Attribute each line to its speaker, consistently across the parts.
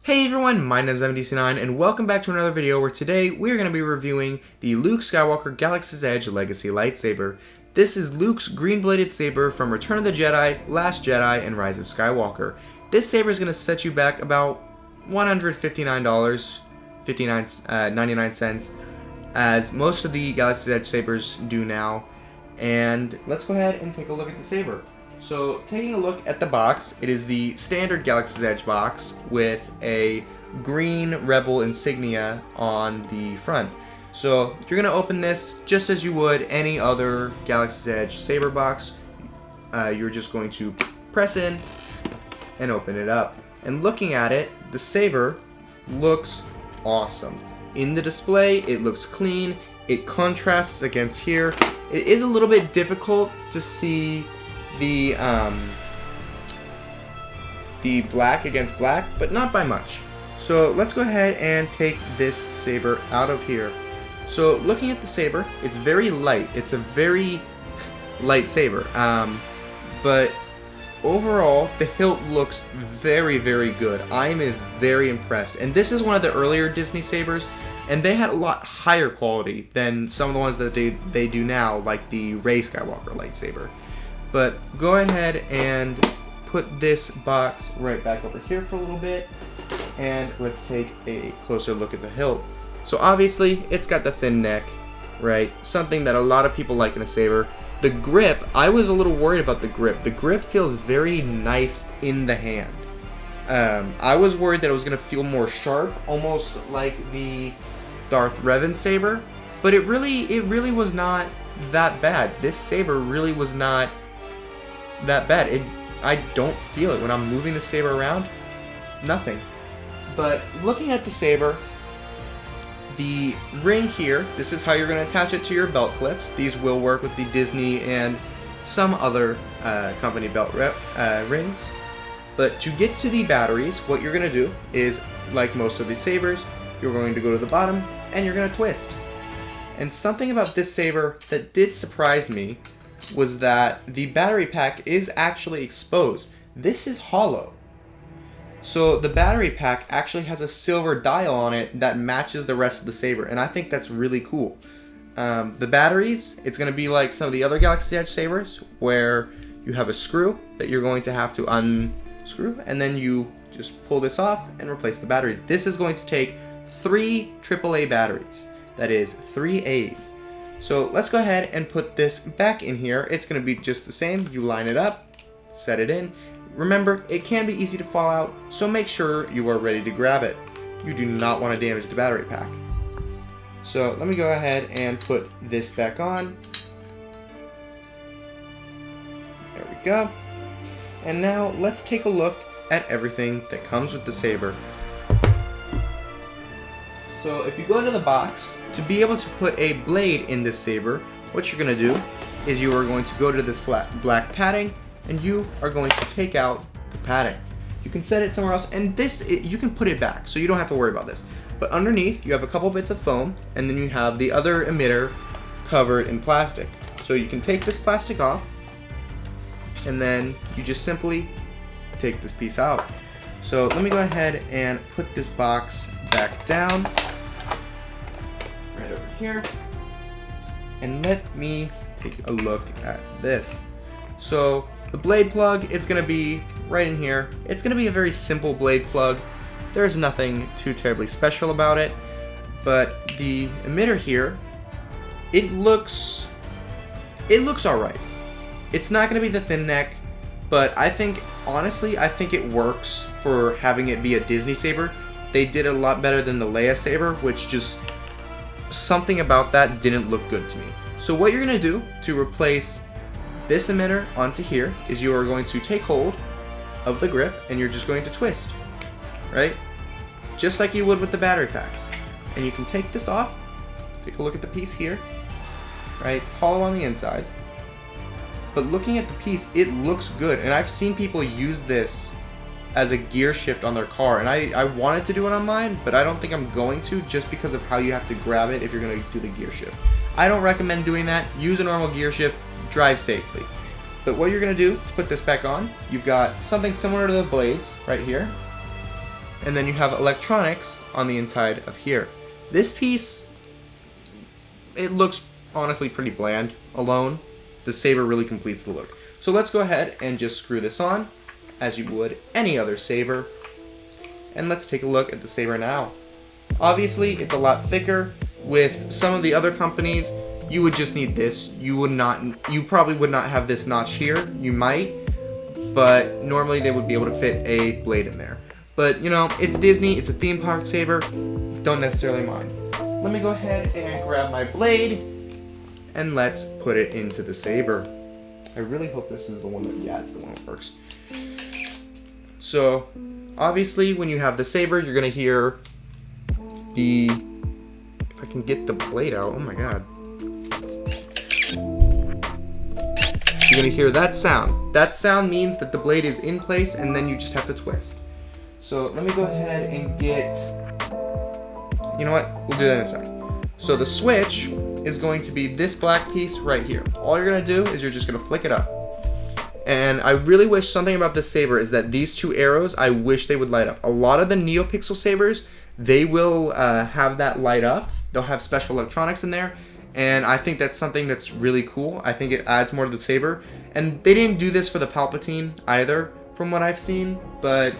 Speaker 1: Hey everyone, my name is MDC9 and welcome back to another video where today we're going to be reviewing the Luke Skywalker Galaxy's Edge Legacy Lightsaber. This is Luke's green-bladed saber from Return of the Jedi, Last Jedi, and Rise of Skywalker. This saber is going to set you back about $159.99, as most of the Galaxy's Edge sabers do now. And let's go ahead and take a look at the saber. So, taking a look at the box, it is the standard Galaxy's Edge box with a green Rebel insignia on the front. So, you're going to open this just as you would any other Galaxy's Edge saber box. You're just going to press in and open it up. And looking at it, the saber looks awesome. In the display, it looks clean. It contrasts against here. It is a little bit difficult to see the black against black, but not by much. So let's go ahead and take this saber out of here. So looking at the saber, it's very light. It's a very light saber, but overall the hilt looks very, very good. I'm very impressed, and this is one of the earlier Disney sabers, and they had a lot higher quality than some of the ones that they do now, like the Rey Skywalker lightsaber. But go ahead and put this box right back over here for a little bit, and let's take a closer look at the hilt. So obviously, it's got the thin neck, right? Something that a lot of people like in a saber. The grip, I was a little worried about the grip. The grip feels very nice in the hand. I was worried that it was going to feel more sharp, almost like the Darth Revan saber, but it really was not that bad. This saber really was not that bad. I don't feel it when I'm moving the saber around. Nothing. But looking at the saber, the ring here, this is how you're going to attach it to your belt clips. These will work with the Disney and some other company belt rings. But to get to the batteries, what you're going to do is, like most of these sabers, you're going to go to the bottom and you're going to twist. And something about this saber that did surprise me was that the battery pack is actually exposed. This is hollow. So the battery pack actually has a silver dial on it that matches the rest of the saber, and I think that's really cool. The batteries, it's going to be like some of the other Galaxy's Edge sabers, where you have a screw that you're going to have to unscrew, and then you just pull this off and replace the batteries. This is going to take 3 AAA batteries. That is 3 A's. So let's go ahead and put this back in here. It's going to be just the same. You line it up, set it in. Remember, it can be easy to fall out, so make sure you are ready to grab it. You do not want to damage the battery pack. So let me go ahead and put this back on. There we go. And now let's take a look at everything that comes with the saber. So if you go into the box, to be able to put a blade in this saber, what you're going to do is you are going to go to this flat black padding, and you are going to take out the padding. You can set it somewhere else, and you can put it back, so you don't have to worry about this. But underneath, you have a couple bits of foam, and then you have the other emitter covered in plastic. So you can take this plastic off, and then you just simply take this piece out. So let me go ahead and put this box back down. Right over here, and let me take a look at this. So the blade plug, it's going to be right in here. It's going to be a very simple blade plug. There's nothing too terribly special about it, but the emitter here, it looks alright. It's not going to be the thin neck, but honestly, I think it works for having it be a Disney saber. They did a lot better than the Leia saber, which just something about that didn't look good to me. So what you're going to do to replace this emitter onto here is you are going to take hold of the grip and you're just going to twist, right? Just like you would with the battery packs. And you can take this off. Take a look at the piece here, right? It's hollow on the inside. But looking at the piece, it looks good. And I've seen people use this as a gear shift on their car, and I wanted to do it on mine, but I don't think I'm going to, just because of how you have to grab it if you're going to do the gear shift. I don't recommend doing that. Use a normal gear shift, drive safely. But what you're going to do to put this back on, you've got something similar to the blades right here, and then you have electronics on the inside of here. This piece, it looks honestly pretty bland alone. The saber really completes the look. So let's go ahead and just screw this on as you would any other saber. And let's take a look at the saber now. Obviously, it's a lot thicker. With some of the other companies, you would just need this. You probably would not have this notch here. You might, but normally they would be able to fit a blade in there. But you know, it's Disney, it's a theme park saber. Don't necessarily mind. Let me go ahead and grab my blade and let's put it into the saber. I really hope this is the one that, yeah, it's the one that works. So, obviously, when you have the saber, you're gonna hear the, if I can get the blade out, oh my god. You're gonna hear that sound. That sound means that the blade is in place and then you just have to twist. So let me go ahead and get, you know what, we'll do that in a second. So the switch is going to be this black piece right here. All you're gonna do is you're just gonna flick it up. And I really wish something about this saber is that these two arrows, I wish they would light up. A lot of the NeoPixel sabers, they will have that light up. They'll have special electronics in there. And I think that's something that's really cool. I think it adds more to the saber. And they didn't do this for the Palpatine either, from what I've seen. But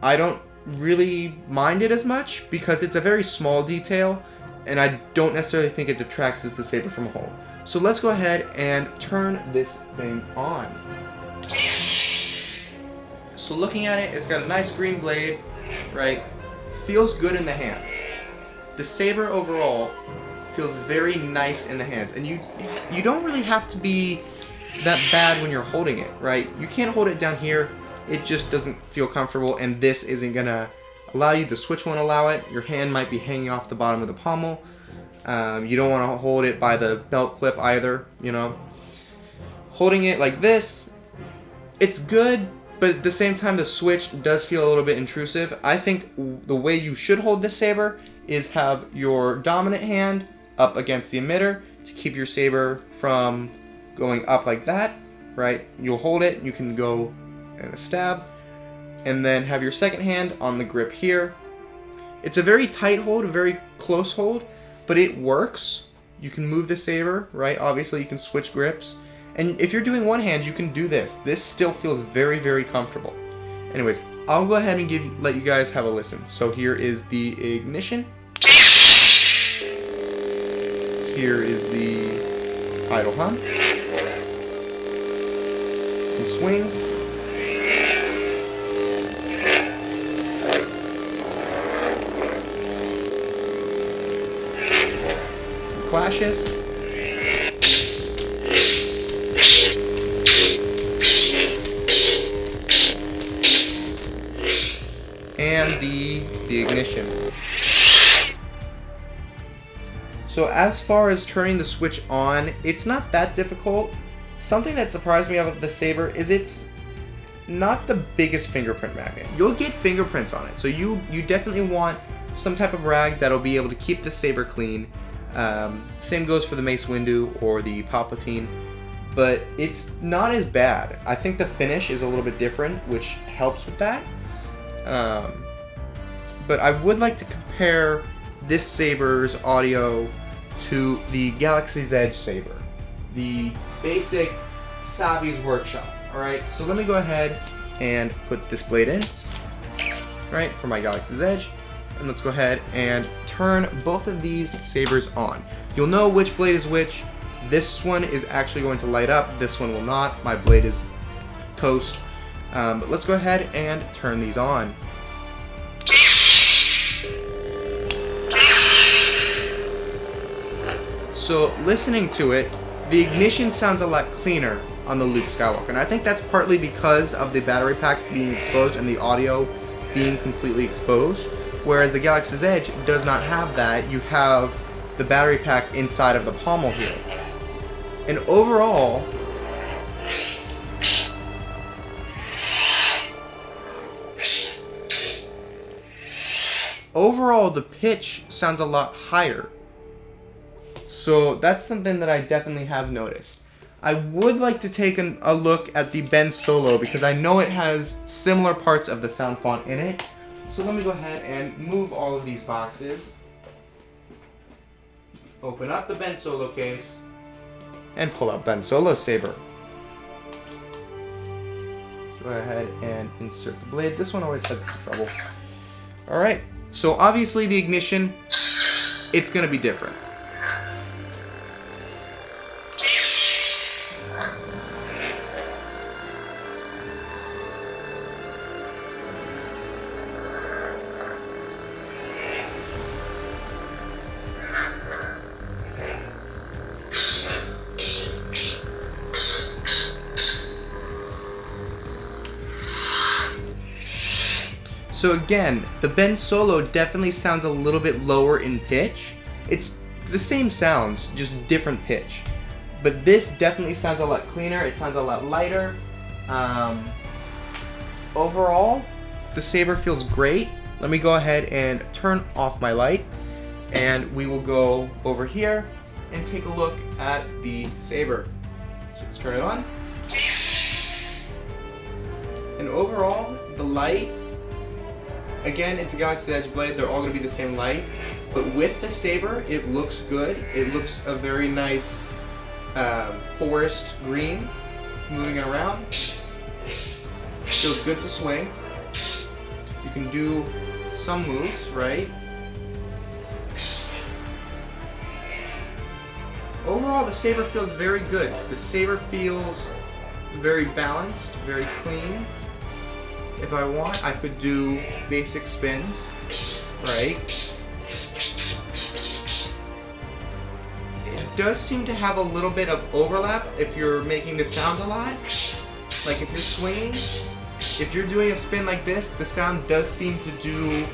Speaker 1: I don't really mind it as much because it's a very small detail. And I don't necessarily think it detracts the saber from a whole. So let's go ahead and turn this thing on. So looking at it, it's got a nice green blade, right? Feels good in the hand. The saber overall feels very nice in the hands. And you don't really have to be that bad when you're holding it, right? You can't hold it down here. It just doesn't feel comfortable, and this isn't gonna allow you. The switch won't allow it. Your hand might be hanging off the bottom of the pommel. You don't want to hold it by the belt clip either, you know. Holding it like this, it's good, but at the same time the switch does feel a little bit intrusive. I think the way you should hold this saber is have your dominant hand up against the emitter to keep your saber from going up like that, right? You'll hold it, you can go in a stab, and then have your second hand on the grip here. It's a very tight hold, a very close hold, but it works. You can move the saber, right? Obviously you can switch grips. And if you're doing one hand, you can do this. This still feels very, very comfortable. Anyways, I'll go ahead and let you guys have a listen. So here is the ignition. Here is the idle hum. Some swings. Some clashes. And the ignition. So as far as turning the switch on, it's not that difficult. Something that surprised me about the saber is it's not the biggest fingerprint magnet. You'll get fingerprints on it, so you definitely want some type of rag that'll be able to keep the saber clean. Same goes for the Mace Windu or the Palpatine, but it's not as bad. I think the finish is a little bit different, which helps with that. But I would like to compare this saber's audio to the Galaxy's Edge saber, the basic Savi's Workshop. Alright, so let me go ahead and put this blade in, right, for my Galaxy's Edge, and let's go ahead and turn both of these sabers on. You'll know which blade is which. This one is actually going to light up, this one will not. My blade is toast. But let's go ahead and turn these on. So listening to it, the ignition sounds a lot cleaner on the Luke Skywalker, and I think that's partly because of the battery pack being exposed and the audio being completely exposed, whereas the Galaxy's Edge does not have that. You have the battery pack inside of the pommel here. And overall, the pitch sounds a lot higher. So that's something that I definitely have noticed. I would like to take a look at the Ben Solo because I know it has similar parts of the sound font in it, So let me go ahead and move all of these boxes. Open up the Ben Solo case and pull out Ben Solo's saber. Go ahead and insert the blade. This one always has some trouble. Alright, so obviously the ignition, it's going to be different. So again, the Ben Solo definitely sounds a little bit lower in pitch. It's the same sounds, just different pitch. But this definitely sounds a lot cleaner, it sounds a lot lighter. Overall, the saber feels great. Let me go ahead and turn off my light, and we will go over here and take a look at the saber. So let's turn it on. And overall, the light, again, it's a Galaxy Edge blade. They're all going to be the same light. But with the saber, it looks good. It looks a very nice forest green moving it around. Feels good to swing. You can do some moves, right? Overall, the saber feels very good. The saber feels very balanced, very clean. If I want, I could do basic spins, right? It does seem to have a little bit of overlap if you're making the sounds a lot. Like if you're swinging, if you're doing a spin like this, the sound does seem to do,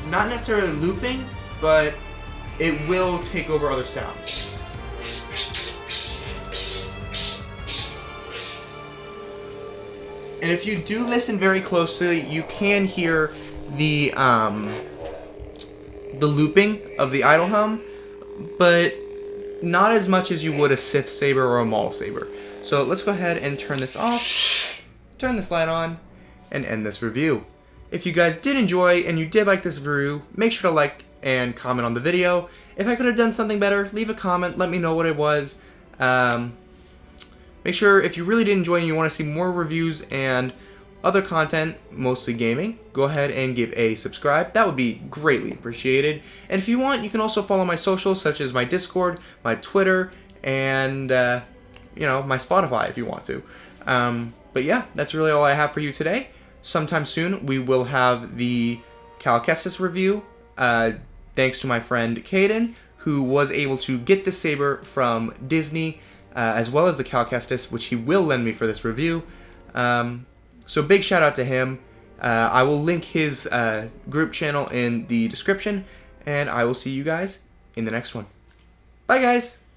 Speaker 1: not necessarily looping, but it will take over other sounds. And if you do listen very closely, you can hear the looping of the idle hum, but not as much as you would a Sith saber or a Maul saber. So let's go ahead and turn this off, turn this light on, and end this review. If you guys did enjoy and you did like this review, make sure to like and comment on the video. If I could have done something better, leave a comment, let me know what it was. Make sure, if you really did enjoy and you want to see more reviews and other content, mostly gaming, go ahead and give a subscribe. That would be greatly appreciated. And if you want, you can also follow my socials, such as my Discord, my Twitter, and you know, my Spotify if you want to. But yeah, that's really all I have for you today. Sometime soon, we will have the Cal Kestis review, thanks to my friend Caden, who was able to get the saber from Disney, as well as the Cal Kestis, which he will lend me for this review. So big shout out to him. I will link his group channel in the description, and I will see you guys in the next one. Bye, guys!